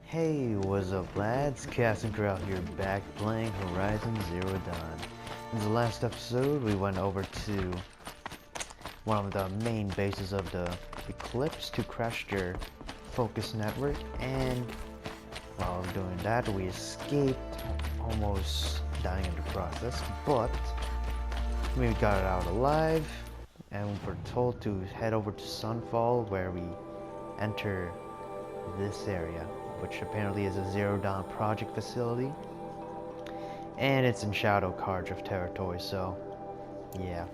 Hey, what's up lads? Kasin Koral here, back playing Horizon Zero Dawn. In the last episode, we went over to one of the main bases of the Eclipse to crash their focus network, and while doing that, we escaped, almost dying in the process, but we got out alive, and we're told to head over to Sunfall, where we enter this area, which apparently is a Zero Dawn project facility, and it's in Shadow Carja territory, so yeah.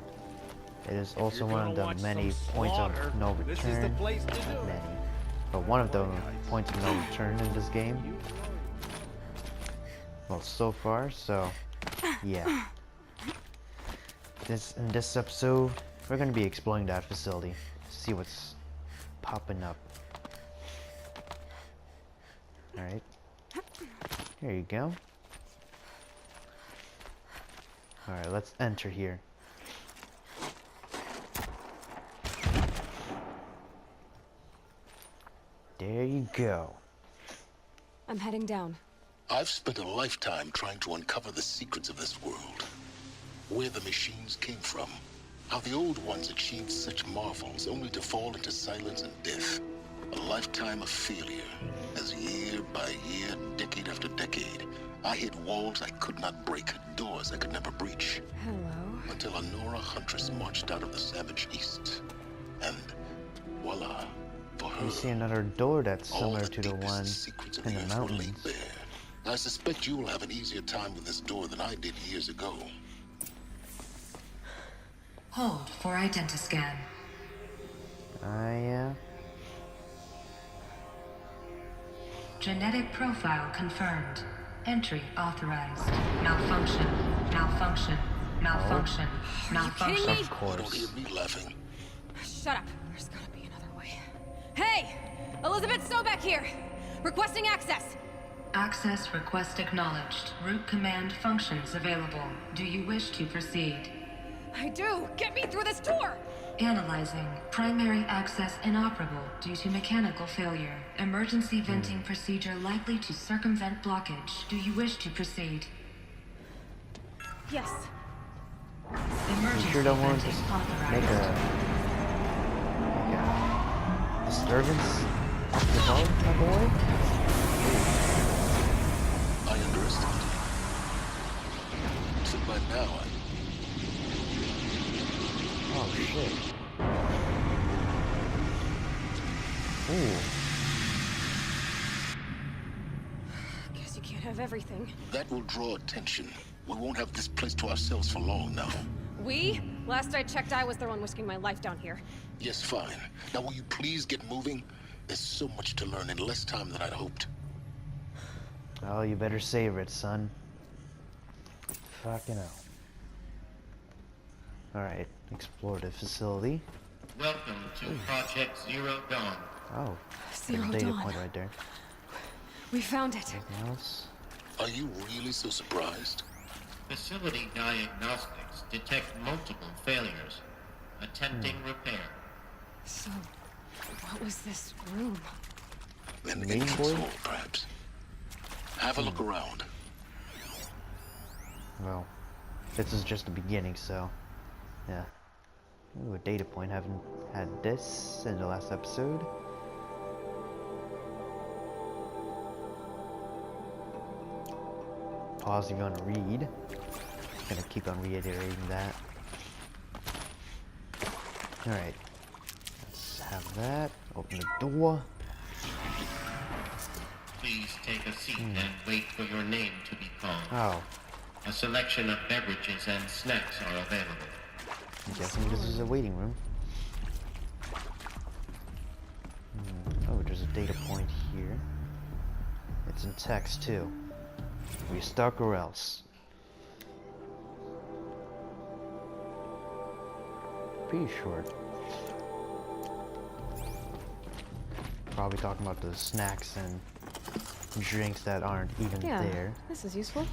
It is also one of the many points of no return, not many, but one of the points of no return in this game. Well, so far, so yeah. In this episode, we're going to be exploring that facility, see what's popping up. Alright, here you go. Alright, let's enter here. There you go. I'm heading down. I've spent a lifetime trying to uncover the secrets of this world. Where the machines came from. How the old ones achieved such marvels only to fall into silence and death. A lifetime of failure, as year by year, decade after decade, I hit walls I could not break, doors I could never breach. Hello. Until a Nora huntress marched out of the savage east. And voila, for her, We see another door that's all similar the to the deepest one secrets of in the the earth were laid mountains. bare. I suspect you will have an easier time with this door than I did years ago. Hold for identiscan. Yeah. Genetic profile confirmed. Entry authorized. Malfunction. Malfunction. Malfunction. Malfunction. kidding me? Of I don't course. hear me laughing. Shut up. There's gotta be another way. Hey! Elizabeth Sobek here! Requesting access! Access request acknowledged. Root command functions available. Do you wish to proceed? I do! Get me through this door! Analyzing. Primary access inoperable due to mechanical failure. Emergency venting procedure likely to circumvent blockage. Do you wish to proceed? Yes. Emergency You sure don't want to venting make authorized. a disturbance of the boat, my boy? I underestimated. So by now, Oh shit. Ooh. Guess you can't have everything. that will draw attention. We won't have this place to ourselves for long now. We? Last I checked, I was the one risking my life down here. Yes, fine. Now will you please get moving? There's so much to learn in less time than I'd hoped. Oh, you better savor it, son. Fucking hell. Alright, explore the facility. Welcome to Project Zero Dawn. Oh, Zero there's a data Dawn. point right there. We found it. Anything else? Are you really so surprised? Facility diagnostics detect multiple failures. Attempting repair. So, what was this room? An Main entrance board? hall, perhaps. Have a look around. Well, this is just the beginning, so yeah. Ooh, a data point. Haven't had this in the last episode. Pause if you want to read. Gonna keep on reiterating that. Alright. Let's have that. Open the door. Please take a seat and wait for your name to be called. Oh, A selection of beverages and snacks are available. I'm guessing this is a waiting room. Oh, there's a data point here. It's in text too. We stuck or else. Pretty short. Probably talking about the snacks and drinks that aren't even there. This is useful.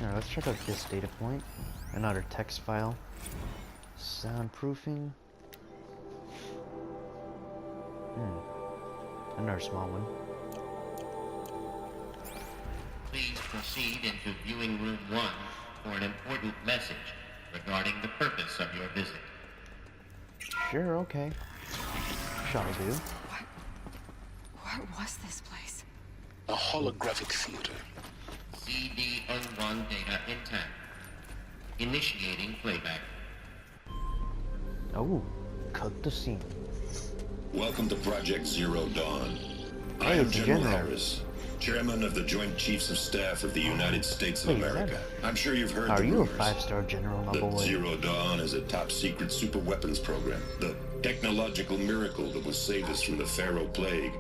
Alright, let's check out this data point. Another text file. Soundproofing. Another small one. please proceed into viewing room 1 for an important message regarding the purpose of your visit. Sure, okay. Shall do. What was this place? A holographic theater. CD-01 data intact. Initiating playback. Oh, cut the scene. Welcome to Project Zero Dawn. I Hey, am it's the General General. Harris, Chairman of the Joint Chiefs of Staff of the United States of Wait, is that- America. I'm sure you've heard Are the you a rumors. 5-star general, my The boy? Zero Dawn is a top-secret super weapons program. The technological miracle that will save us from the Pharaoh Plague,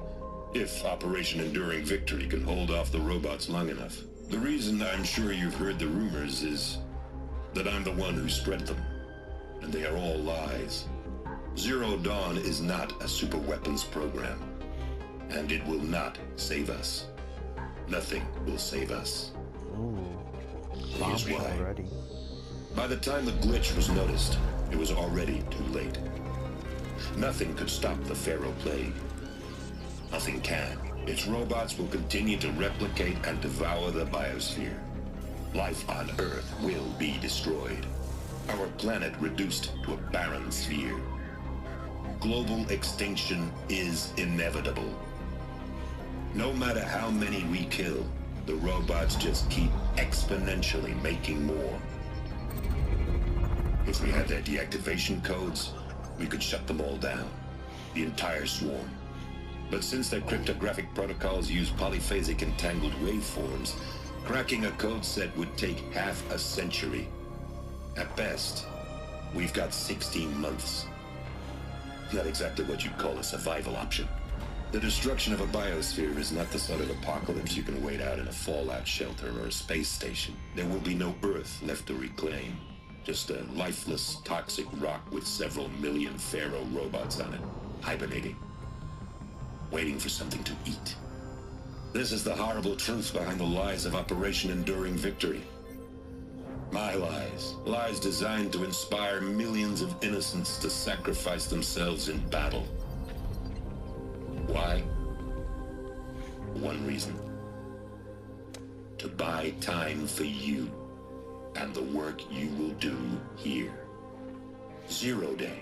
if Operation Enduring Victory can hold off the robots long enough. The reason I'm sure you've heard the rumors is that I'm the one who spread them, and they are all lies. Zero Dawn is not a super weapons program, and it will not save us. Nothing will save us. Ooh, Here's bombshell why. already. By the time the glitch was noticed, it was already too late. Nothing could stop the Pharaoh Plague. Nothing can. Its robots will continue to replicate and devour the biosphere. Life on Earth will be destroyed. Our planet reduced to a barren sphere. Global extinction is inevitable. No matter how many we kill, the robots just keep exponentially making more. If we had their deactivation codes, we could shut them all down. The entire swarm. But since their cryptographic protocols use polyphasic entangled waveforms, cracking a code set would take half a century. At best, we've got 16 months. Not exactly what you'd call a survival option. The destruction of a biosphere is not the sort of apocalypse you can wait out in a fallout shelter or a space station. There will be no Earth left to reclaim. Just a lifeless, toxic rock with several million Pharaoh robots on it, hibernating, waiting for something to eat. This is the horrible truth behind the lies of Operation Enduring Victory. My lies. Lies designed to inspire millions of innocents to sacrifice themselves in battle. Why? One reason. To buy time for you and the work you will do here. Zero Day,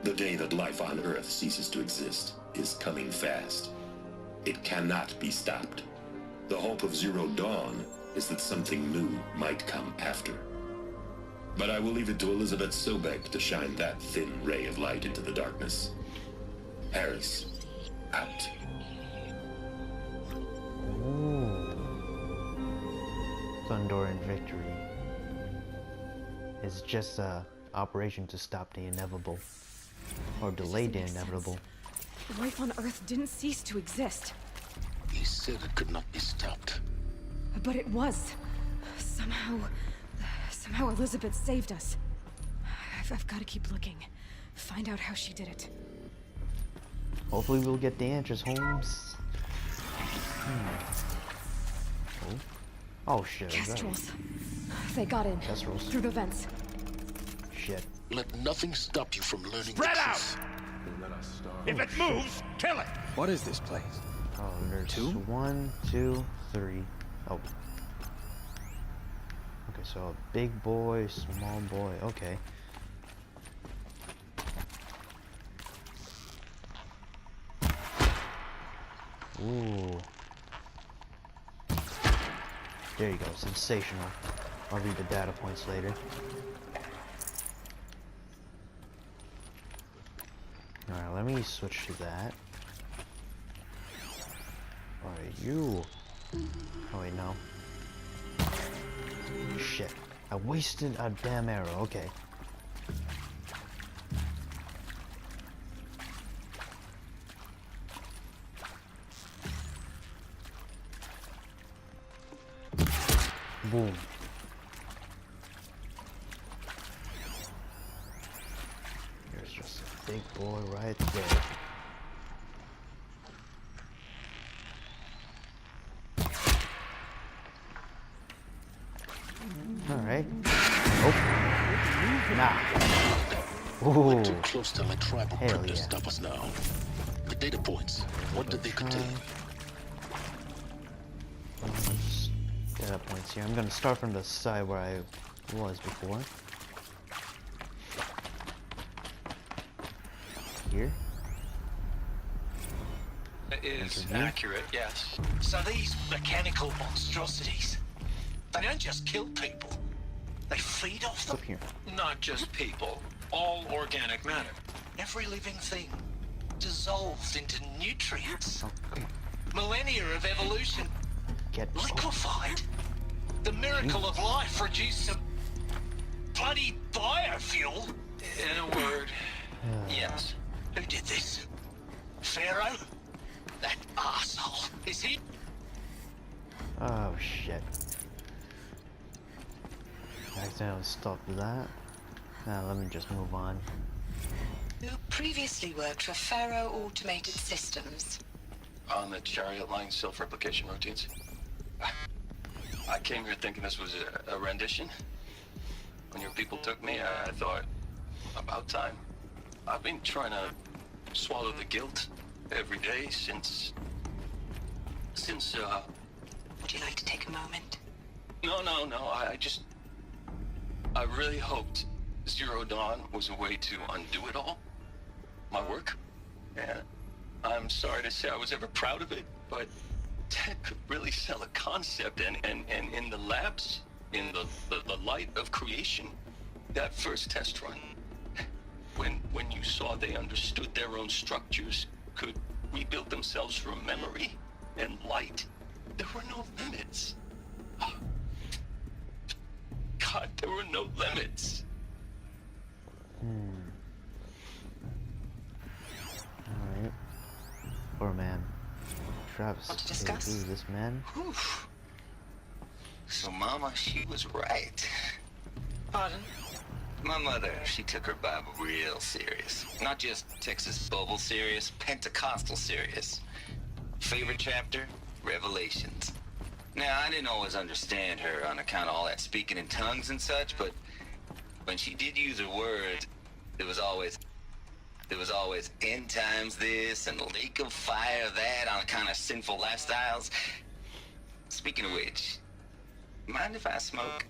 the day that life on Earth ceases to exist, is coming fast. It cannot be stopped. The hope of Zero Dawn is that something new might come after. But I will leave it to Elizabeth Sobek to shine that thin ray of light into the darkness. Harris, out. Ooh. Thunder and Victory. It's just a operation to stop the inevitable. Or delay the inevitable. Life on Earth didn't cease to exist. He said it could not be stopped. But it was. Somehow Elizabeth saved us. I've got to keep looking. Find out how she did it. Hopefully we'll get the answers, Holmes. Oh shit. is that- Kestrels. They got in. Kestrels. Through the vents. Shit. Let nothing stop you from learning Spread the out! truth. If it moves, kill it! What is this place? Oh, there's Two? 1, 2, 3. Oh. Okay, so a big boy, small boy. Okay. Ooh. There you go. Sensational. I'll read the data points later. Alright, let me switch to that. Alright, you. Oh wait, no. Shit. I wasted a damn arrow. Okay. Boom. There's just a big boy right there. Alright. Oh. Nah. We're Ooh. too close to my tribal Hell crypt to yeah. stop us now. The data points, what did they contain? data points here. I'm gonna start from the side where I was before. Here. It is accurate, yes. So these mechanical monstrosities, they don't just kill people. They feed off them. Up here. Not just people, all organic matter. Every living thing dissolved into nutrients. Okay. Millennia of evolution Get liquefied. The miracle of life reduced to bloody biofuel. In a word, yes. Who did this? Pharaoh? That asshole. Is he? Oh shit. I accidentally stopped that. Now let me just move on. Who previously worked for Pharaoh Automated Systems. On the chariot line self-replication routines. I came here thinking this was a rendition. When your people took me, I thought, about time. I've been trying to swallow the guilt every day since, Would you like to take a moment? No, I really hoped Zero Dawn was a way to undo it all. My work. And I'm sorry to say I was ever proud of it, but Ted could really sell a concept, and in the labs, in the light of creation, that first test run, when you saw they understood their own structures, could rebuild themselves from memory and light, there were no limits. God, there were no limits. Alright. Poor man. Travis. Want to discuss? Who's this man? Oof. So Mama, she was right. Pardon? My mother, she took her Bible real serious. Not just Texas Bible serious, Pentecostal serious. Favorite chapter? Revelations. Now, I didn't always understand her on account of all that speaking in tongues and such, but when she did use her words, there was always end times this and lake of fire that on kind of sinful lifestyles. Speaking of which, mind if I smoke?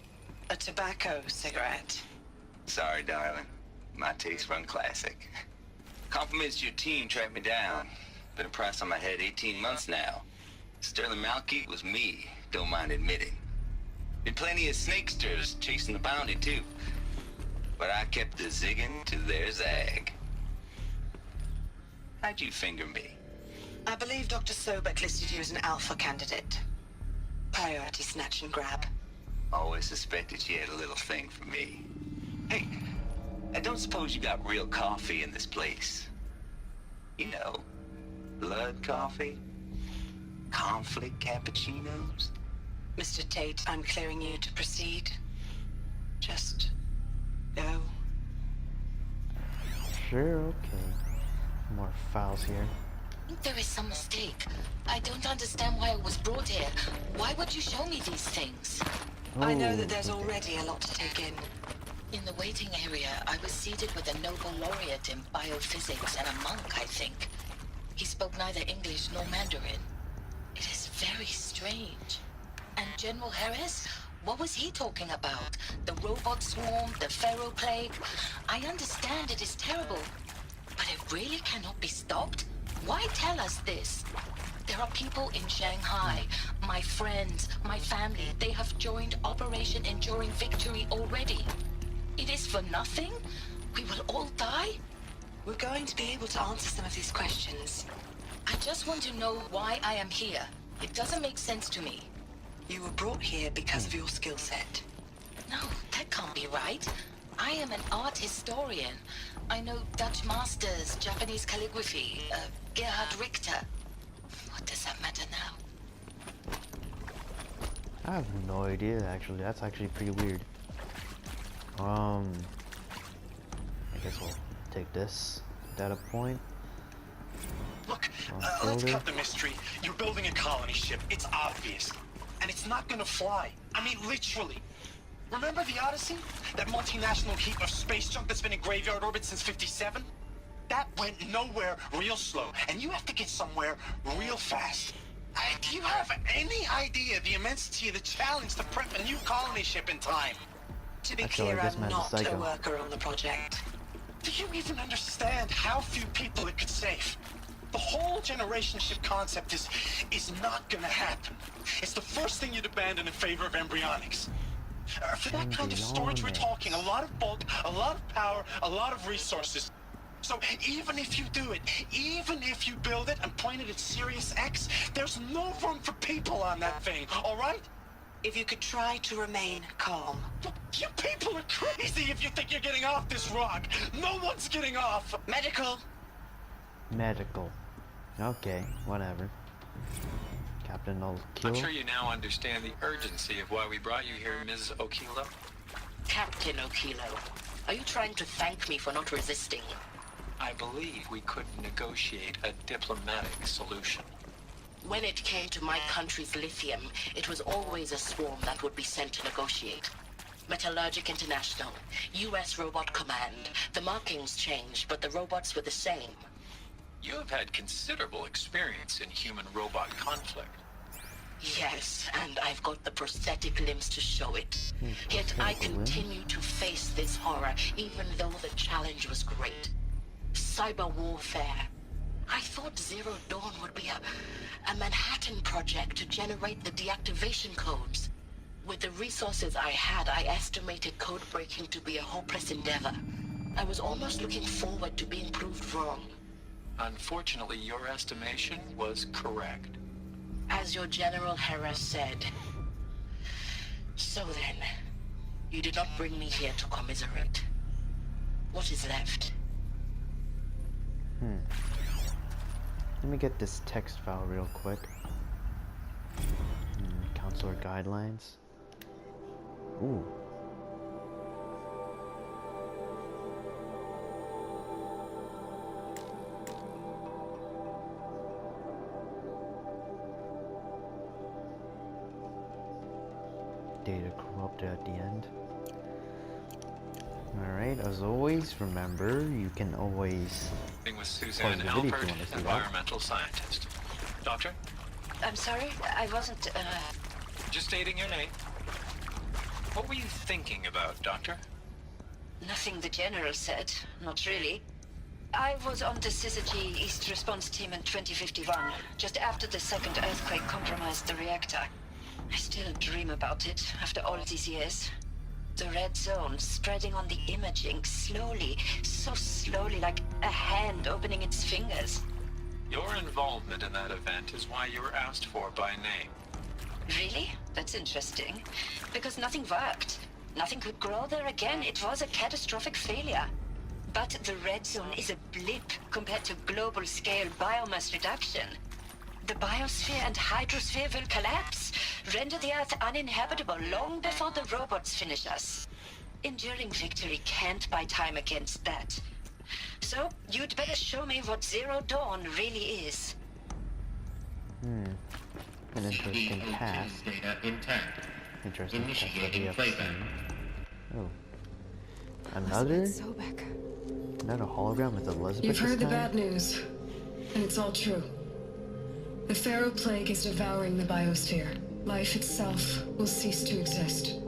A tobacco cigarette. Sorry, darling. My taste run classic. Compliments to your team tracked me down. Been a price on my head 18 months now. Sterling Malkeet was me, don't mind admitting. Been plenty of snakesters chasing the bounty too. But I kept the zigging to their zag. How'd you finger me? I believe Dr. Sobek listed you as an alpha candidate. Priority snatch and grab. Always suspected she had a little thing for me. Hey, I don't suppose you got real coffee in this place. You know, blood coffee? Conflict cappuccinos? Mr. Tate, I'm clearing you to proceed. Just go. Sure, okay. More files here. There is some mistake. I don't understand why I was brought here. Why would you show me these things? I know that Oh, there's okay. already a lot to take in. In the waiting area, I was seated with a Nobel laureate in biophysics and a monk, I think. He spoke neither English nor Mandarin. It is very strange. And General Harris? What was he talking about? The robot swarm, the Pharaoh plague? I understand it is terrible, but it really cannot be stopped? Why tell us this? There are people in Shanghai, my friends, my family. They have joined Operation Enduring Victory already. It is for nothing? We will all die? We're going to be able to answer some of these questions. I just want to know why I am here. It doesn't make sense to me. You were brought here because of your skill set. No, that can't be right. I am an art historian. I know Dutch masters, Japanese calligraphy, Gerhard Richter. What does that matter now? I have no idea, actually. That's actually pretty weird. I guess we'll take this data point. Look, I'll let's build it. cut the mystery. You're building a colony ship. It's obvious. And it's not gonna fly. I mean, literally. Remember the Odyssey? That multinational heap of space junk that's been in graveyard orbit since '57? That went nowhere real slow. And you have to get somewhere real fast. Do you have any idea the immensity of the challenge to prep a new colony ship in time? To be I feel clear, like this I'm man's a not a psycho. worker on the project. Do you even understand how few people it could save? The whole generation ship concept is not gonna happen. It's the first thing you'd abandon in favor of embryonics. For that kind of storage, we're talking a lot of bulk, a lot of power, a lot of resources. So even if you do it, even if you build it and point it at Sirius X, there's no room for people on that thing, all right? If you could try to remain calm. You people are crazy if you think you're getting off this rock. No one's getting off. Medical. Medical. Okay, whatever. Captain O'Kilo. I'm sure you now understand the urgency of why we brought you here, Ms. O'Kilo. Captain O'Kilo, are you trying to thank me for not resisting? I believe we could negotiate a diplomatic solution. When it came to my country's lithium, it was always a swarm that would be sent to negotiate. Metallurgic International, U.S. Robot Command. The markings changed, but the robots were the same. You have had considerable experience in human-robot conflict. Yes, and I've got the prosthetic limbs to show it. Yet I continue to face this horror, even though the challenge was great. Cyber warfare. I thought Zero Dawn would be a Manhattan project to generate the deactivation codes. With the resources I had, I estimated code breaking to be a hopeless endeavor. I was almost looking forward to being proved wrong. Unfortunately, your estimation was correct. As your General Hera said. So then, you did not bring me here to commiserate. What is left? Let me get this text file real quick. Counselor guidelines. Ooh. Data corrupted at the end. Alright, as always, remember, you can always... With Suzanne the video if you Alpert, want to see that. environmental scientist. Doctor? I'm sorry, I wasn't, Just stating your name. What were you thinking about, Doctor? Nothing the General said, not really. I was on the Syzygy East response team in 2051, just after the second earthquake compromised the reactor. I still dream about it, after all these years. The red zone spreading on the imaging, slowly, so slowly, like a hand opening its fingers. Your involvement in that event is why you were asked for by name. Really? That's interesting. Because nothing worked. Nothing could grow there again. It was a catastrophic failure. But the red zone is a blip compared to global-scale biomass reduction. The biosphere and hydrosphere will collapse, render the Earth uninhabitable long before the robots finish us. Enduring victory can't buy time against that. So, you'd better show me what Zero Dawn really is. An interesting task. Interesting task that we have seen. Oh. Another hologram with Elizabeth. You've heard the this time? bad news, and it's all true. The Pharaoh Plague is devouring the biosphere. Life itself will cease to exist.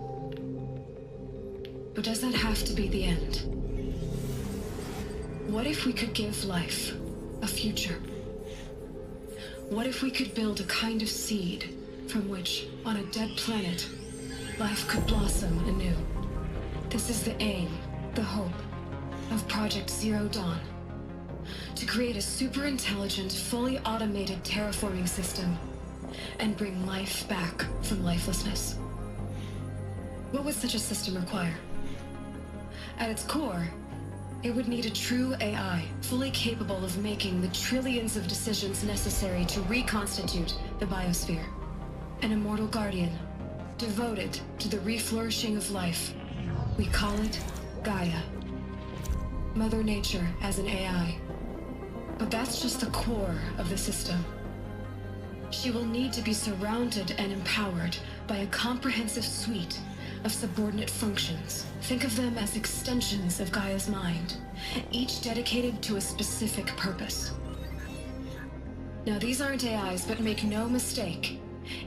But does that have to be the end? What if we could give life a future? What if we could build a kind of seed from which, on a dead planet, life could blossom anew? This is the aim, the hope, of Project Zero Dawn. To create a super-intelligent, fully automated terraforming system and bring life back from lifelessness. What would such a system require? At its core, it would need a true AI, fully capable of making the trillions of decisions necessary to reconstitute the biosphere. An immortal guardian, devoted to the reflourishing of life. We call it Gaia. Mother Nature as an AI. But that's just the core of the system. She will need to be surrounded and empowered by a comprehensive suite of subordinate functions. Think of them as extensions of Gaia's mind, each dedicated to a specific purpose. Now these aren't AIs, but make no mistake.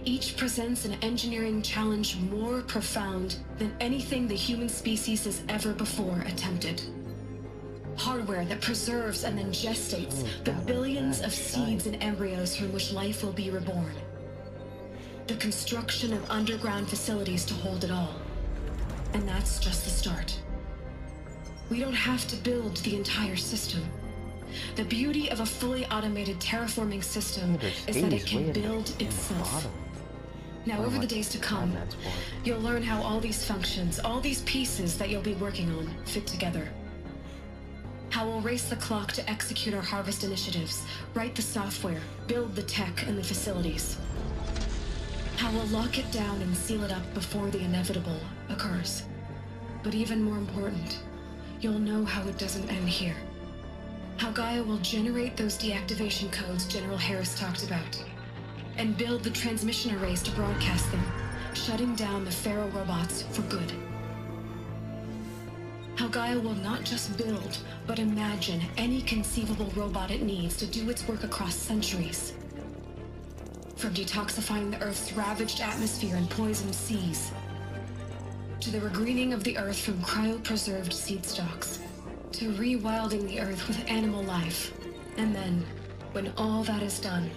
Each presents an engineering challenge more profound than anything the human species has ever before attempted. Hardware that preserves and then gestates the billions of seeds and embryos from which life will be reborn. The construction of underground facilities to hold it all. And that's just the start. We don't have to build the entire system. The beauty of a fully automated terraforming system is that it can build itself. Now, over the days to come, you'll learn how all these functions, all these pieces that you'll be working on, fit together. How we'll race the clock to execute our harvest initiatives, write the software, build the tech and the facilities. How we'll lock it down and seal it up before the inevitable occurs. But even more important, you'll know how it doesn't end here. How Gaia will generate those deactivation codes General Harris talked about, and build the transmission arrays to broadcast them, shutting down the Pharaoh robots for good. How Gaia will not just build, but imagine any conceivable robot it needs to do its work across centuries. From detoxifying the Earth's ravaged atmosphere and poisoned seas, to the regreening of the Earth from cryopreserved seed stalks, to rewilding the Earth with animal life. And then, when all that is done,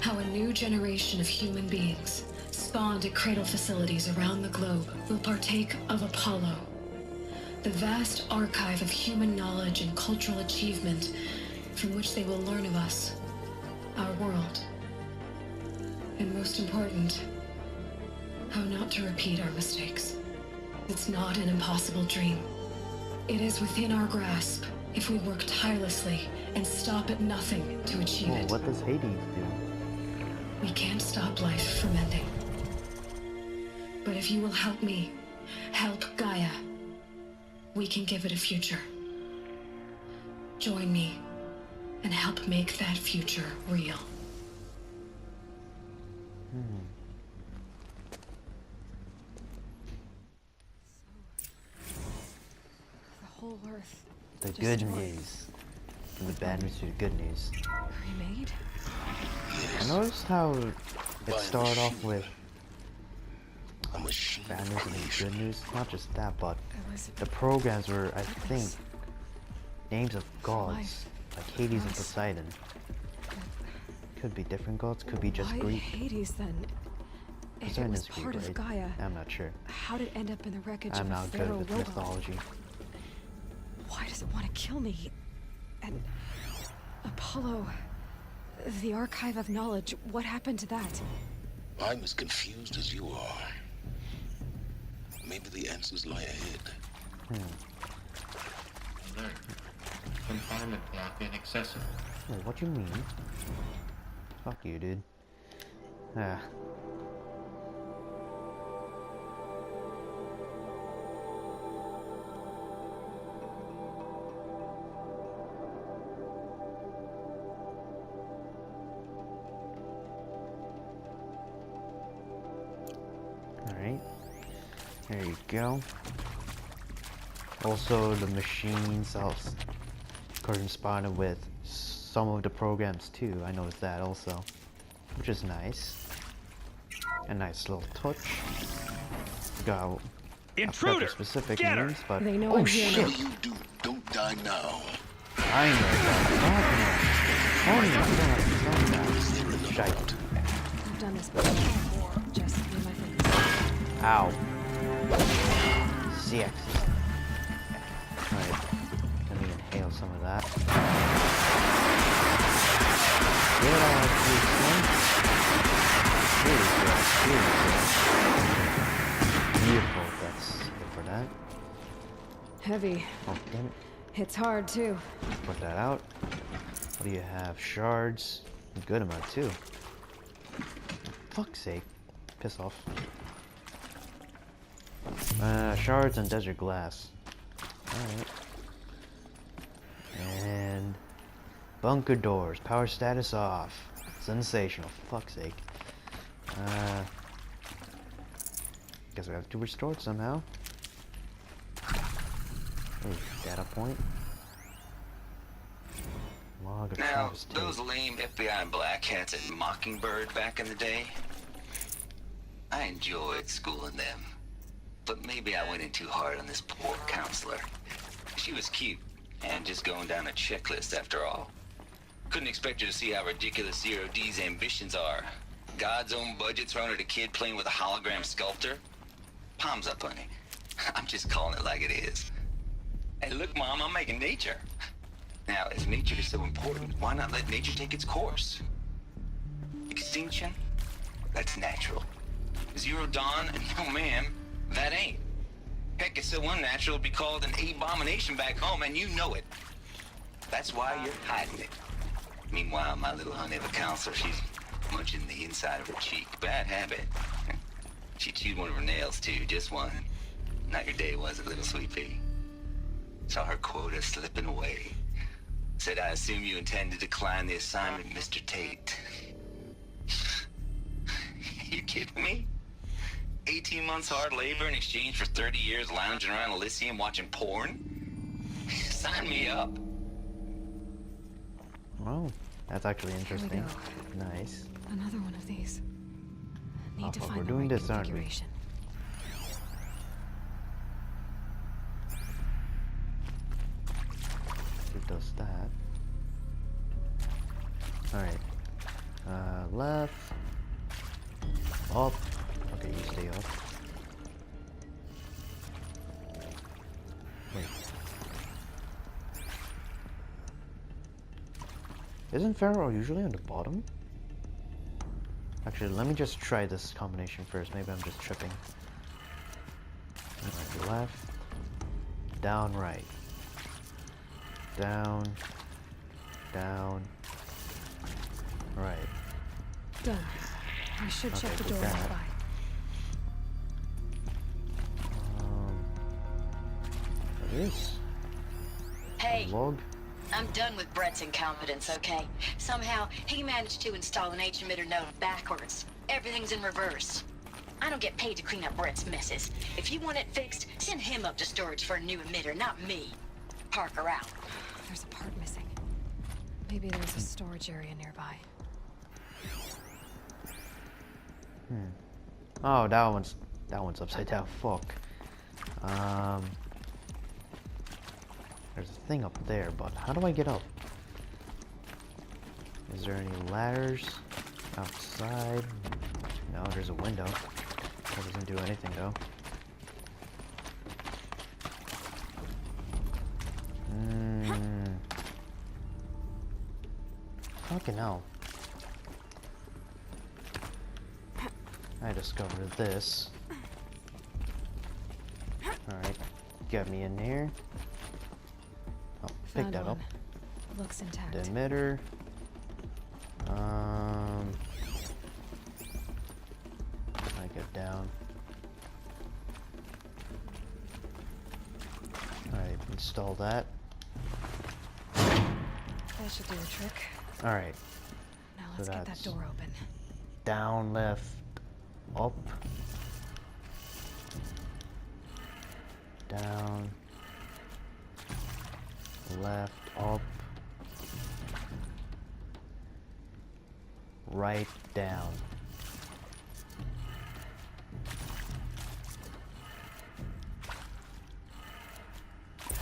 how a new generation of human beings, spawned at cradle facilities around the globe, will partake of Apollo, the vast archive of human knowledge and cultural achievement from which they will learn of us, our world. And most important, how not to repeat our mistakes. It's not an impossible dream. It is within our grasp if we work tirelessly and stop at nothing to achieve it. What does Hades do? We can't stop life from ending. But if you will help me, help Gaia, we can give it a future. Join me and help make that future real. The whole Earth. The good news. And the bad news to the good news. Remade? I noticed how it started off with bad news and then good news. Not just that, but the programs were, I think, names of gods, like Hades and Poseidon. Could be different gods, could be just Why Greek. Hades then? If it Poseidon was is Greek, part of right? Gaia, I'm not sure. how did it end up in the wreckage I'm of a not good Pharaoh with robot? mythology. Why does it want to kill me? And Apollo, the archive of knowledge, what happened to that? I'm as confused as you are. Maybe the answers lie ahead. Alert. Confinement block inaccessible. Wait, what do you mean? Fuck you, dude. Ah. Alright. There you go. Also, the machines corresponded with some of the programs too. I noticed that also, which is nice. A nice little touch. Got Intruder! Specific Get her! names, but They know oh I'm here shit! now. You do, don't die now. I know that. Oh no! Shite. I've done this before. Just be my fingers. Ow. CX. Alright. Let me inhale some of that. Get out, beautiful. That's good for that. Heavy. Oh, damn it. It's hard too. Put that out. What do you have? Shards. A good amount too. For fuck's sake. Piss off. Shards and desert glass. Alright. And bunker doors. Power status off. Sensational. Fuck's sake. Guess we have to restore it somehow. Ooh, data point. Come Log of Now, Travis Tate. those lame FBI black hats at Mockingbird back in the day, I enjoyed schooling them. But maybe I went in too hard on this poor counselor. She was cute, and just going down a checklist after all. Couldn't expect her to see how ridiculous Zero D's ambitions are. God's own budget thrown at a kid playing with a hologram sculptor? Palms up, honey. I'm just calling it like it is. Hey, look, Mom, I'm making nature. Now, if nature is so important, why not let nature take its course? Extinction? That's natural. Zero Dawn? No, ma'am, that ain't. Heck, it's so unnatural it'd be called an abomination back home, and you know it. That's why you're hiding it. Meanwhile, my little honey of a counselor, she's munching the inside of her cheek. Bad habit. She chewed one of her nails, too, just one. Not your day, was it, little sweet pea? Saw her quota slipping away. Said, I assume you intend to decline the assignment, Mr. Tate. You kidding me? 18 months hard labor in exchange for 30 years lounging around Elysium watching porn? Sign me up. Well, that's actually interesting. Nice. Another one of these. Need to We're find the doing right this, aren't we? configuration. It does that. Alright. Left. Up. Okay, you stay up. Wait. Isn't Pharaoh usually on the bottom? Actually, let me just try this combination first. Maybe I'm just tripping. Right, left. Down, right. Down. Down. Right. Done. I should check the door that. nearby. What is? Hey, Log? I'm done with Brett's incompetence, okay? Somehow, he managed to install an H-emitter node backwards. Everything's in reverse. I don't get paid to clean up Brett's messes. If you want it fixed, send him up to storage for a new emitter, not me. Parker out. There's a part missing. Maybe there's a storage area nearby. Oh, that one's upside down. Fuck. There's a thing up there, but how do I get up? Is there any ladders outside? No, there's a window. That doesn't do anything though. Fucking hell. I discovered this. Alright, get me in here. Oh, pick Found that up. one. Looks intact. The emitter. I get down. Alright, install that. That should do the trick. Alright. Now So let's get that that's door open. down, left, up. Down. Left, up. Right, down.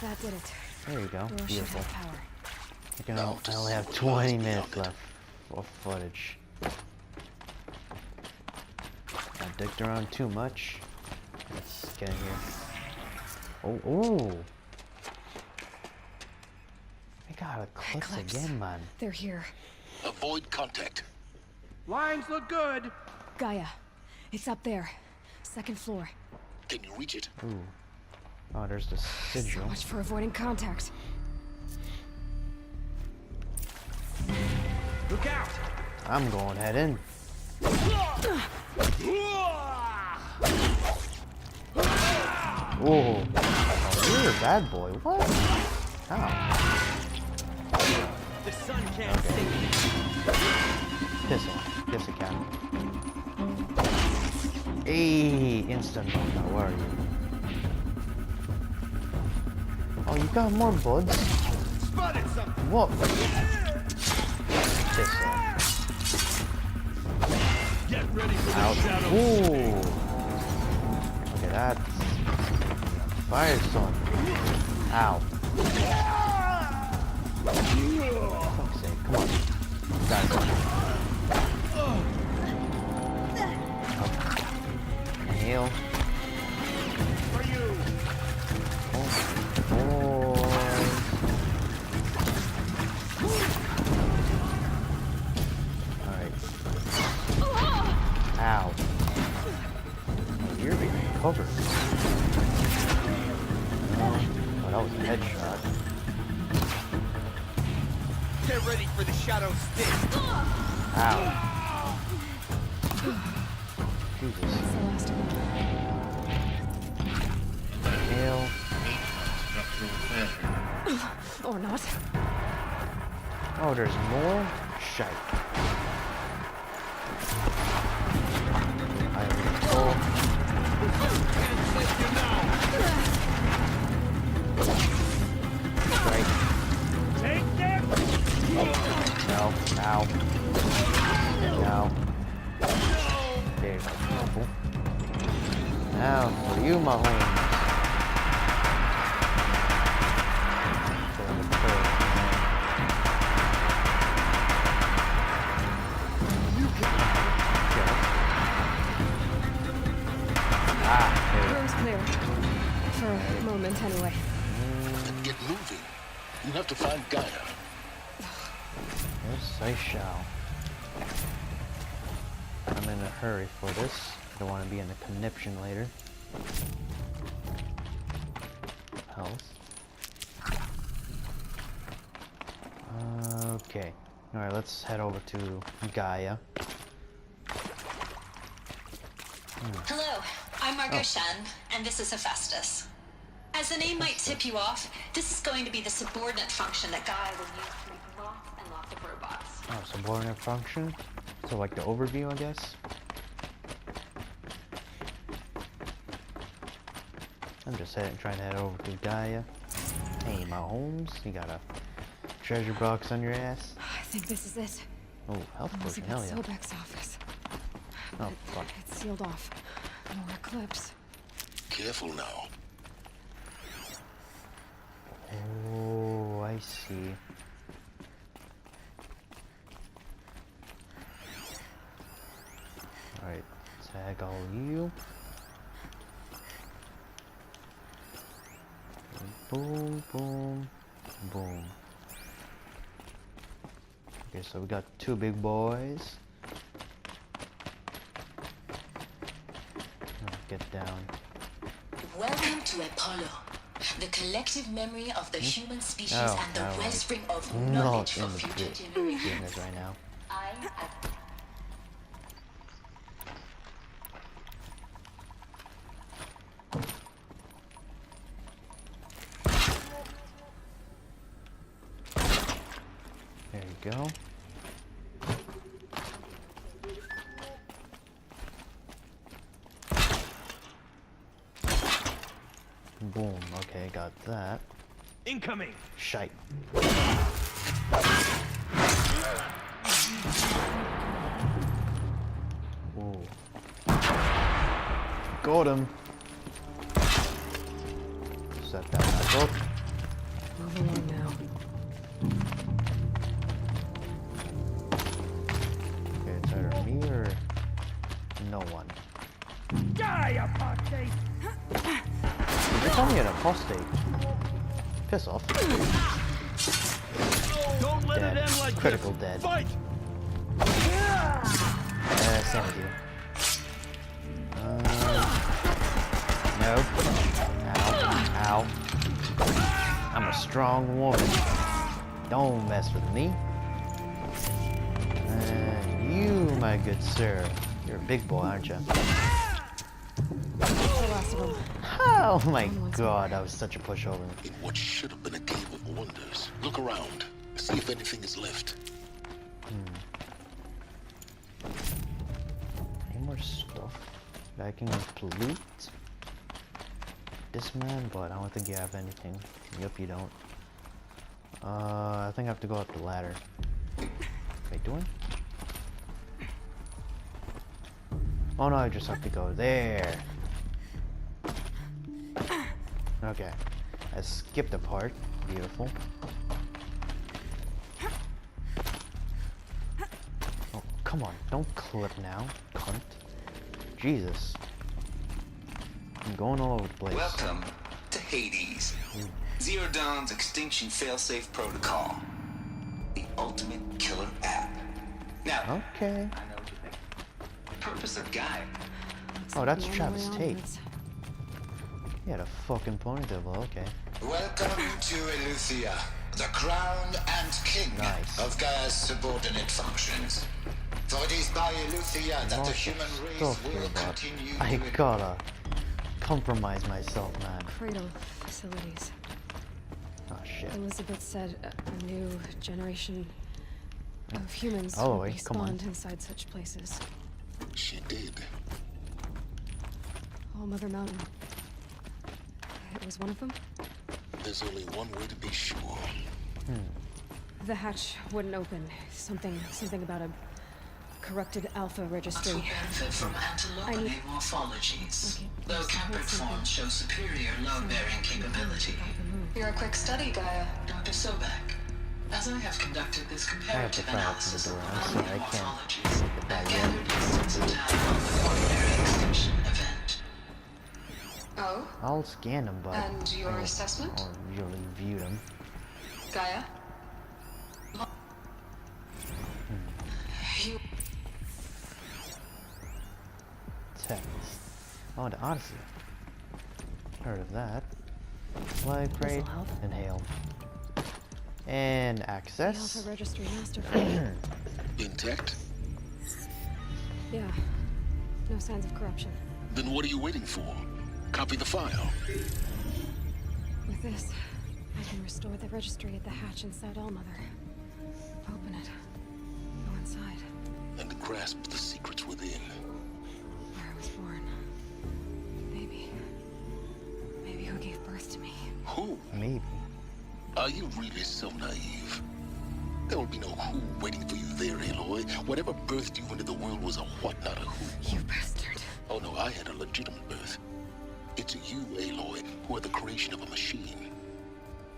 That did it. There you go. Door should Beautiful. have power. I only have 20 minutes left for footage. I dicked around too much. Let's get in here. Oh. I got eclipse again, man. They're here. Avoid contact. Lines look good. Gaia. It's up there. Second floor. Can you reach it? Ooh. Oh, there's the So sigil. much for avoiding contact. Look out! I'm going head in. Whoa. Oh, you're a bad boy. What? How? The sun can't save me. Piss off. Piss a cat. Hey, instant knockout. Where are you? Oh, you got more buds? Spotted something. What? piss off. Get ready for the Out. shadow. Ooh. Look at that. Firestorm. Ow. For fuck's sake, come on. Guys. Heal. For you. Alright. Ow. Oh, you're being covered. Oh, that was a headshot. Get ready for the shadow stick. Ow. Jesus. That's the last one. Heal. Structural failure. Or not. Oh, there's more? Shite. I have control. Right. Take them. No. Ow. No. There you go. Now for you, my home. Room's clear. For a moment, anyway. Then get moving. You have to find Gaia. Yes, I shall. I'm in a hurry for this. I don't want to be in a conniption later. Health. Okay. Alright, let's head over to Gaia. Hello, I'm Margot Shan, and this is Hephaestus. As the name might tip you off, this is going to be the subordinate function that Gaia will use to make lots and lots of robots. Oh, subordinate function? So like the overview, I guess? I'm just trying to head over to Gaia. Hey, my homes, you got a treasure box on your ass? I think this is it. Oh, health potion, hell yeah. Sobek's office. Oh, fuck. It's sealed off. More eclipse. Careful now. Oh, I see. Alright, tag all you. Boom, boom, boom. Okay, so we got two big boys. Get down. Welcome to Apollo, the collective memory of the human species Oh, and the no. wellspring of Not knowledge in for the future business generations. right now. There you go. Boom. Okay, got that. Incoming. Shite. Ooh. Got him. Set that back up. Move along now. Okay, it's either me or no one. Die, apostate! It's only an apostate. Piss off. Don't let Dead. it end like Critical this. dead. Fight! Same with you. Nope. Ow. Ow. I'm a strong woman. Don't mess with me. And you, my good sir. You're a big boy, aren't you? The last of them. Oh my god, that was such a pushover. In what should have been a cave of wonders. Look around. See if anything is left. Any more stuff that I can loot? This man, but I don't think you have anything. Yep, you don't. I think I have to go up the ladder. I doing? Oh no, I just have to go there. Okay. I skipped a part. Beautiful. Oh, come on. Don't clip now, cunt. Jesus. I'm going all over the place. Welcome to Hades. Zero Dawn's extinction failsafe protocol. The ultimate killer app. Now, Okay. I know what you think. The purpose of Gaia. Oh, that's Travis Tate. He had a fucking ponytail, well, okay. Welcome to Eleuthia, the crown and king of Gaia's subordinate functions. For it is by Eleuthia that the human race will continue I to gotta compromise myself, man. Cradle facilities. Oh shit. Elizabeth said a new generation of humans Oh, would be wait, come on. spawned inside such places. She did. All Mother Mountain. It was one of them? There's only one way to be sure. The hatch wouldn't open. Something about a corrupted alpha registry. To benefit from antelope morphologies. Though campered forms show superior load-bearing capability. You're a quick study, Gaia. Dr. Sobek. As I have conducted this comparative analysis of the morphologies, I've gathered extensive data on the ordinary extinction event. Oh? I'll scan them, but And your assessment? I'll usually view them. Gaia? You... Text. Oh, the Odyssey. Heard of that. Fly crate. Inhale. And The access. alpha registry master. Intact? Yeah. No signs of corruption. Then what are you waiting for? Copy the file. With this, I can restore the registry at the hatch inside Allmother. Open it. Go inside. And grasp the secrets within. Where I was born. Maybe. Maybe who gave birth to me. Who? Maybe. Are you really so naive? There will be no who waiting for you there, Aloy. Whatever birthed you into the world was a what, not a who. You bastard. Oh no, I had a legitimate birth. It's you, Aloy, who are the creation of a machine.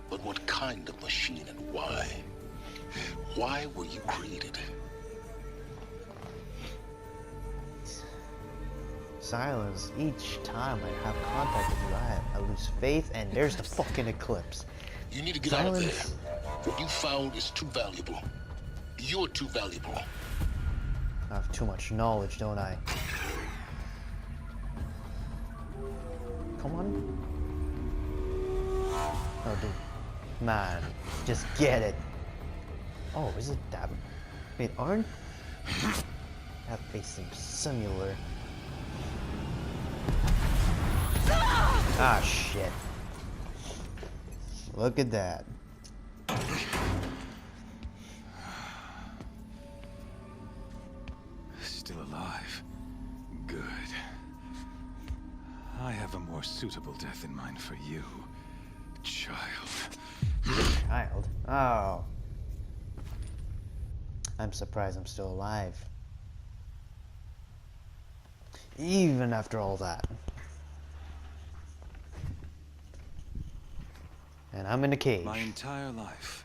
But what kind of machine and why? Why were you created? Silence. Each time I have contact with you, I lose faith, and there's the fucking eclipse. You need to get out of there. What you found is too valuable. You're too valuable. I have too much knowledge, don't I? Come on. Oh, dude. Man, just get it. Oh, is it that? Wait, aren't that face seems similar? Ah, shit. Look at that. Still alive. Good. I have a more suitable death in mind for you, child. Child? Oh. I'm surprised I'm still alive. Even after all that. And I'm in a cage. My entire life,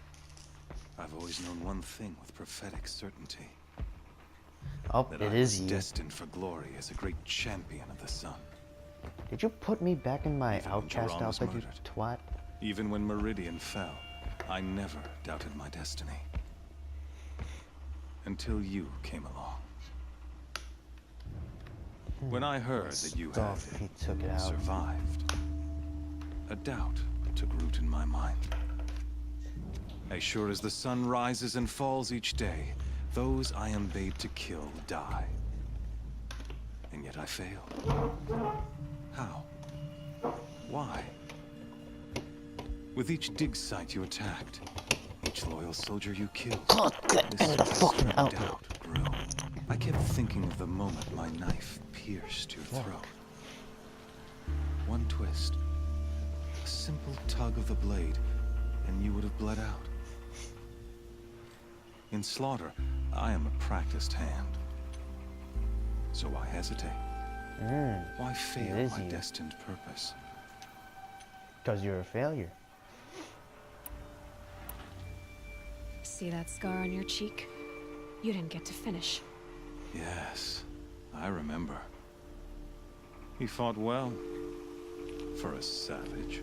I've always known one thing with prophetic certainty. Oh, that it I is was you. destined for glory as a great champion of the sun. Did you put me back in my Even when outcast Jerome was outfit, you murdered. twat? Even when Meridian fell, I never doubted my destiny. Until you came along. When I heard that you had He took it out. survived, a doubt took root in my mind. As sure as the sun rises and falls each day, those I am bade to kill die. And yet I failed. How? Why? With each dig site you attacked, each loyal soldier you killed, this fucking doubt grew. I kept thinking of the moment my knife pierced your throat. One twist, a simple tug of the blade, and you would have bled out. In slaughter, I am a practiced hand. So why hesitate? Why fail my destined purpose? Because you're a failure. See that scar on your cheek? You didn't get to finish. Yes, I remember. He fought well. For a savage.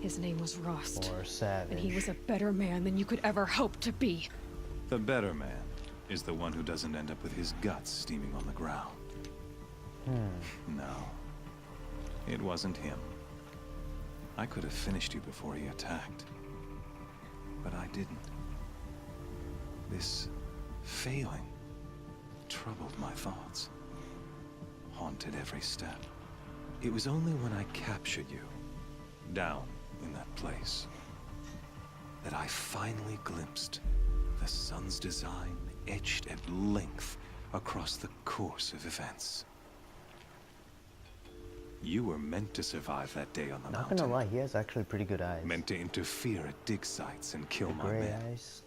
His name was Rost. Or savage. And he was a better man than you could ever hope to be. The better man is the one who doesn't end up with his guts steaming on the ground. No. It wasn't him. I could have finished you before he attacked. But I didn't. This failing troubled my thoughts. Haunted every step. It was only when I captured you, down in that place, that I finally glimpsed the sun's design etched at length across the course of events. You were meant to survive that day on the mountain. Not gonna lie, he has actually pretty good eyes. Meant to interfere at dig sites and kill my gray men. eyes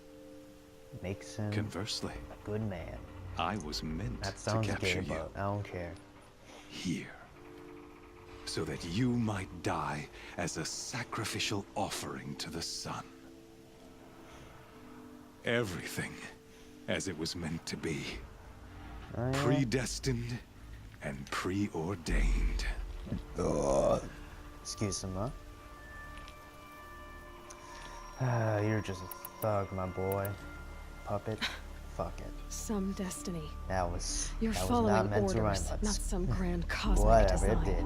makes him Conversely, a good man. I was meant That to sounds capture gay, you but I don't care. here, so that you might die as a sacrificial offering to the sun. Everything as it was meant to be. Oh, yeah? Predestined and preordained. Excuse him, huh? You're just a thug, my boy. Puppet. Fuck it. Some destiny. That was You're that was following not meant to rhyme, orders, but not some grand cosmic whatever, design. it did.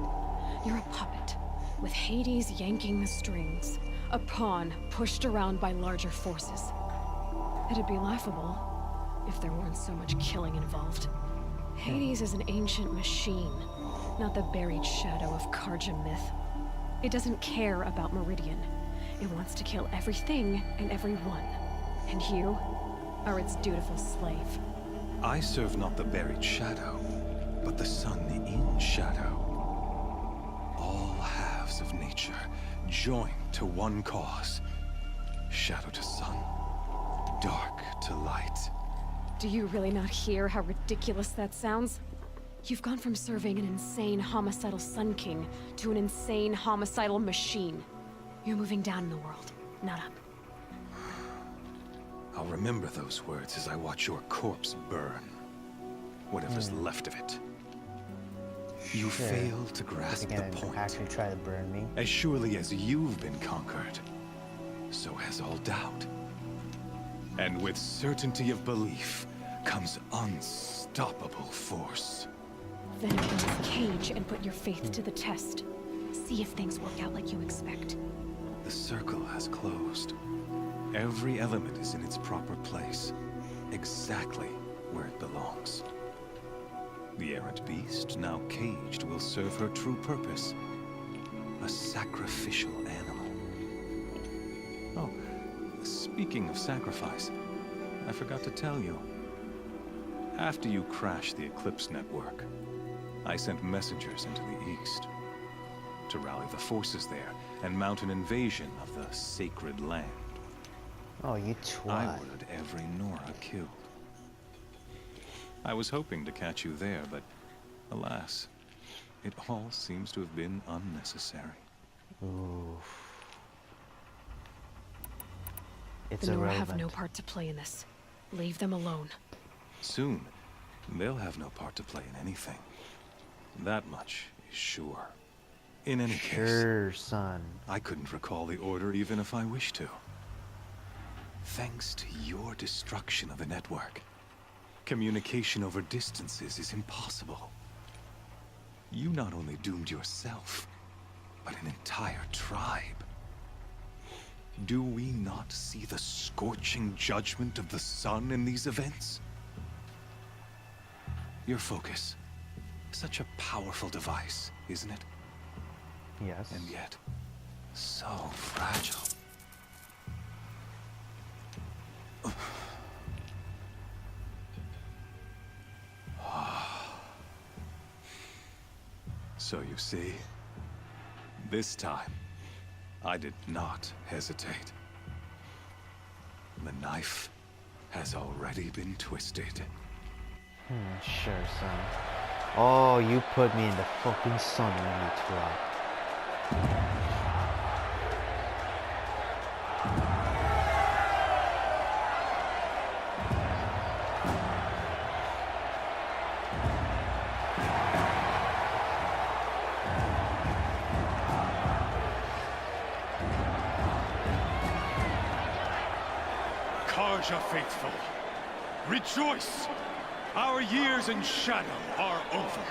You're a puppet, with Hades yanking the strings. A pawn pushed around by larger forces. It'd be laughable if there weren't so much killing involved. Hades is an ancient machine, not the buried shadow of Carja myth. It doesn't care about Meridian. It wants to kill everything and everyone. And you are its dutiful slave. I serve not the buried shadow, but the sun in shadow. All halves of nature joined to one cause. Shadow to sun, dark to light. Do you really not hear how ridiculous that sounds? You've gone from serving an insane homicidal Sun King to an insane homicidal machine. You're moving down in the world, not up. I'll remember those words as I watch your corpse burn. Whatever's left of it. You Sure. fail to grasp Again, the point. actually try to burn me. As surely as you've been conquered, so has all doubt. And with certainty of belief comes unstoppable force. Then open this cage and put your faith to the test. See if things work out like you expect. The circle has closed. Every element is in its proper place, exactly where it belongs. The errant beast, now caged, will serve her true purpose. A sacrificial animal. Oh, speaking of sacrifice, I forgot to tell you. After you crashed the Eclipse network, I sent messengers into the east to rally the forces there and mount an invasion of the sacred land. Oh, you twat. I ordered every Nora killed. I was hoping to catch you there, but alas, it all seems to have been unnecessary. Oof. It's The Nora irrelevant. have no part to play in this. Leave them alone. Soon, they'll have no part to play in anything. That much is sure. In any Sure, case, son. I couldn't recall the order even if I wished to. Thanks to your destruction of the network, communication over distances is impossible. You not only doomed yourself, but an entire tribe. Do we not see the scorching judgment of the sun in these events? Your focus, such a powerful device, isn't it? Yes. And yet, so fragile. So you see, this time, I did not hesitate. The knife has already been twisted. Sure, son. Oh, you put me in the fucking sun when you twat. Carja faithful, rejoice! Our years in shadow are over.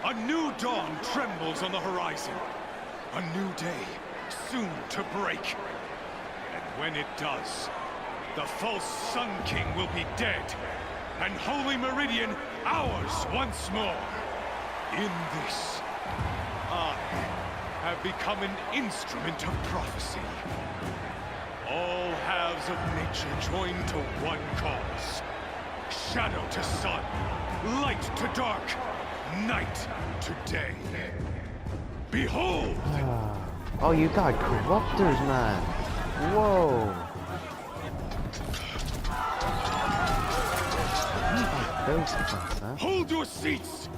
A new dawn trembles on the horizon. A new day, soon to break. And when it does, the false Sun King will be dead, and Holy Meridian ours once more. In this, I have become an instrument of prophecy. All halves of nature join to one cause. Shadow to sun, light to dark, night to day. Behold! Oh, you got corruptors, man. Whoa. Hold your seats!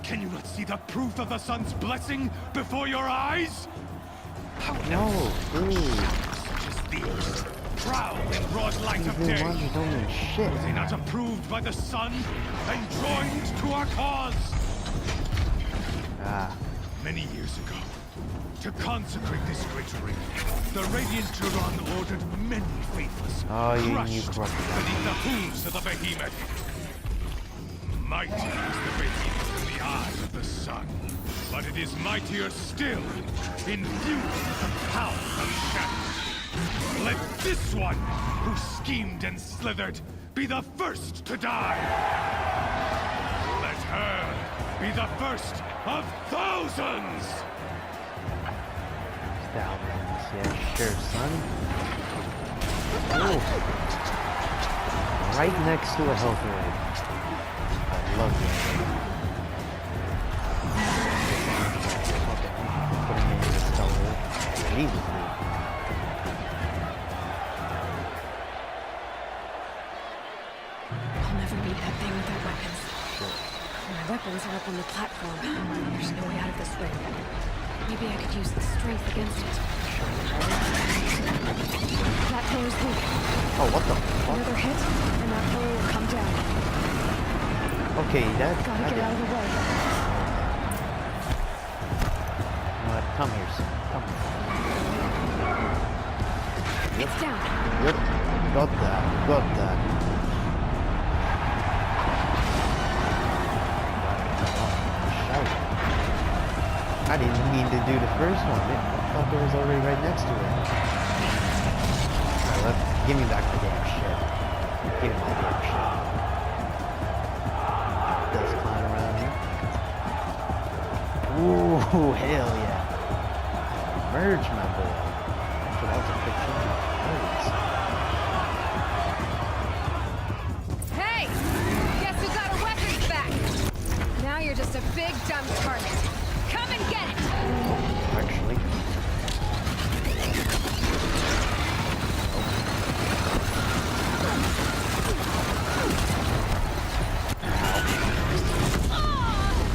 Can you not see the proof of the sun's blessing before your eyes? How No, dude. These, proud in broad light of day, don't mean shit. were they not approved by the sun and joined to our cause? Many years ago, to consecrate this great ring, the Radiant Duran ordered many faithless crushed beneath the hooves of the behemoth. Mighty is the behemoth in the eyes of the sun, but it is mightier still, infused with the power of shadow. Let this one, who schemed and slithered, be the first to die! Let her be the first of thousands! Thousands, yeah, sure, son. Ooh. Right next to a health rate. I love that. Putting me in this hellhole. Jesus, dude. My weapons are up on the platform. There's no way out of this ring. Maybe I could use the strength against it. That pillar's weak. Oh, what the fuck? Another hit, and that pillar will come down. Okay, that... Gotta get out of the way. What? Come here, son. Come here. It's down. Yep. Got that. Got that. I didn't mean to do the first one. I thought it was already right next to it. Alright, give me back the damn shit. Give me my damn shit. Dust cloud around here. Ooh, hell yeah. Merge, my boy. So that was a quick change. Hey! Guess who got our weapons back? Now you're just a big dumb target. Come and get it! Actually.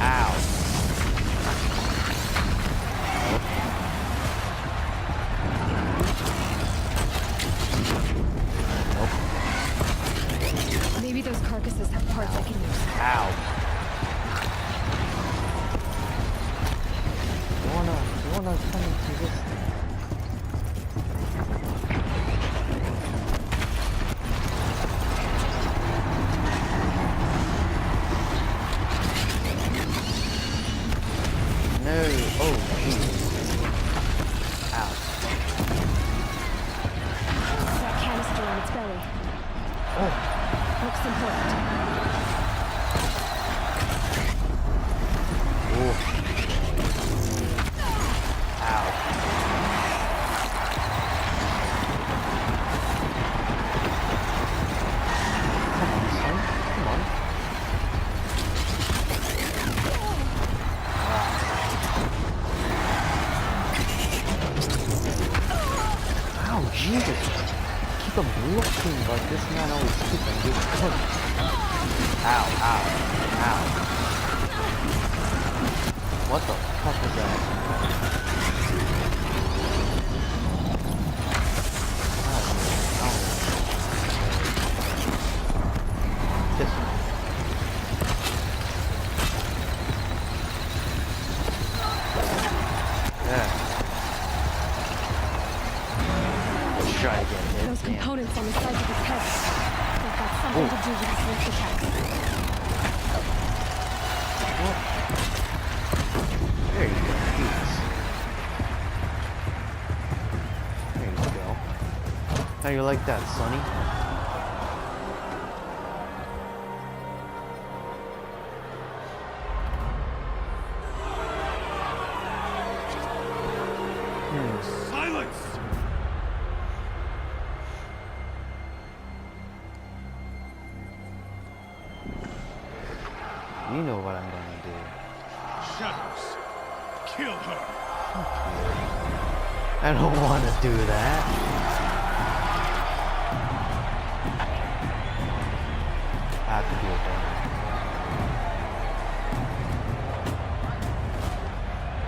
Ow. Maybe those carcasses have parts I can use. Ow. You wanna come into this thing? No. Oh, jeez. Ow. That canister on its belly. Oh. Looks important. Ooh. Jesus. Keep stop looking like this man always keeps a good punch. Ow, ow, ow. What the fuck is that? This one. Yeah. Let's try again. Those components on the sides of his head. They've got something to do with his lift attack. There you go. Jeez. There you go. How you like that, Sonny? Silence! You know what I'm gonna do. Shadows. Kill her. I don't want to do that. I have to do it then.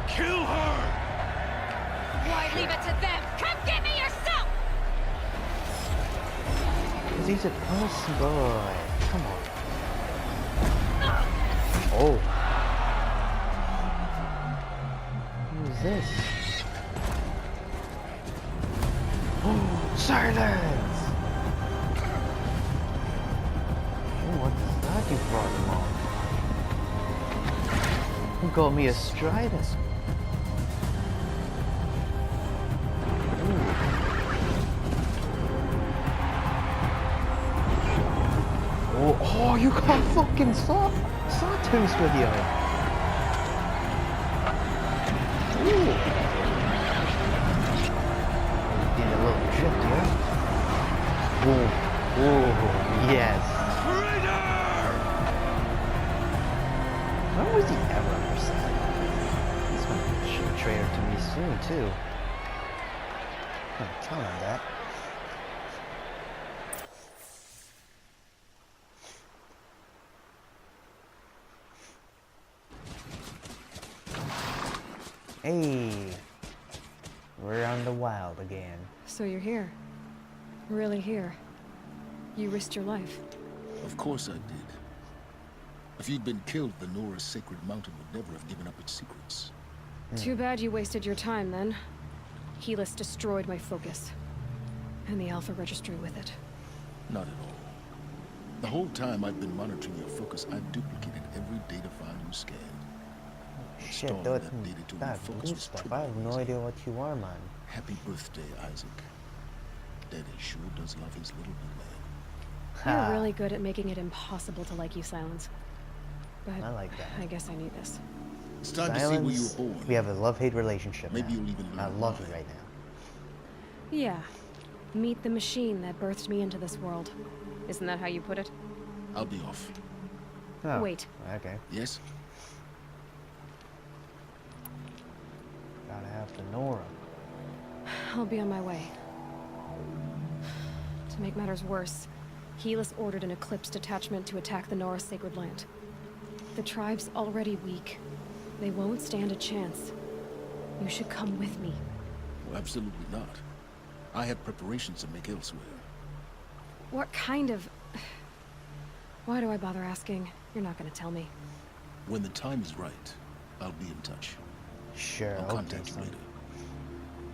Kill her! Why leave it to them? Come get me yourself! Cause he's a pussy boy. Come on. Oh. Who's this? Oh, silence! Oh, what is that you brought along? Who got me a strident? Oh, you got fucking sawtooth with you. Ooh. Did a little drift here. Ooh, yes. When was he ever upset? He's gonna be a traitor to me soon, too. I'm gonna tell him that. Hey, we're on the wild again. So you're here. Really here. You risked your life. Of course I did. If you'd been killed, the Nora's sacred mountain would never have given up its secrets. Too bad you wasted your time then. Helis destroyed my focus. And the Alpha Registry with it. Not at all. The whole time I've been monitoring your focus, I've duplicated every data file you scanned. Shit, that blue stuff. I have no idea what you are, man. Happy birthday, Isaac. Daddy sure does love his little big man. You're really good at making it impossible to like you, Silence. But I like that. I guess I need this. It's time to see where you were born. We have a love-hate relationship. Maybe now. you'll even learn I love why. you right now. Yeah. Meet the machine that birthed me into this world. Isn't that how you put it? I'll be off. Oh, wait. Okay. Yes? Gotta have the Nora. I'll be on my way. To make matters worse, Helis ordered an Eclipse detachment to attack the Nora sacred land. The tribe's already weak. They won't stand a chance. You should come with me. Well, absolutely not. I have preparations to make elsewhere. What kind of... Why do I bother asking? You're not gonna tell me. When the time is right, I'll be in touch. Sure, I'll contact you later.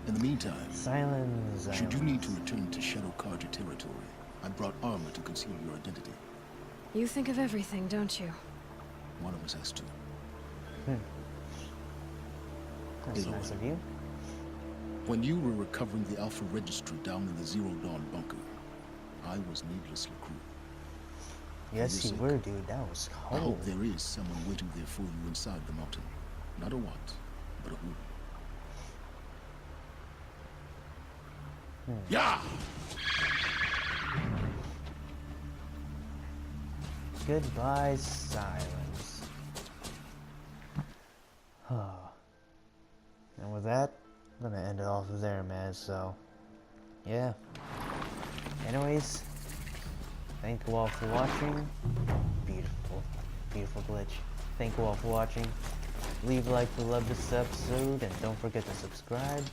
In the meantime, Silence. should you need to return to Shadow Carja territory, I brought armor to conceal your identity. You think of everything, don't you? One of us has to. That's nice of you. When you were recovering the Alpha Registry down in the Zero Dawn bunker, I was needlessly cruel. Yes, you were, dude. That was I cold. hope there is someone waiting there for you inside the mountain. Not a what, but a who. Yeah! Goodbye, silence. And with that, I'm gonna end it off there, man. So, yeah. Anyways, thank you all for watching. Beautiful, beautiful glitch. Thank you all for watching. Leave a like if you love this episode, and don't forget to subscribe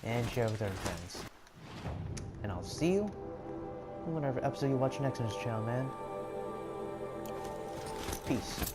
and share with our friends. And I'll see you in whatever episode you watch next on this channel, man. Peace.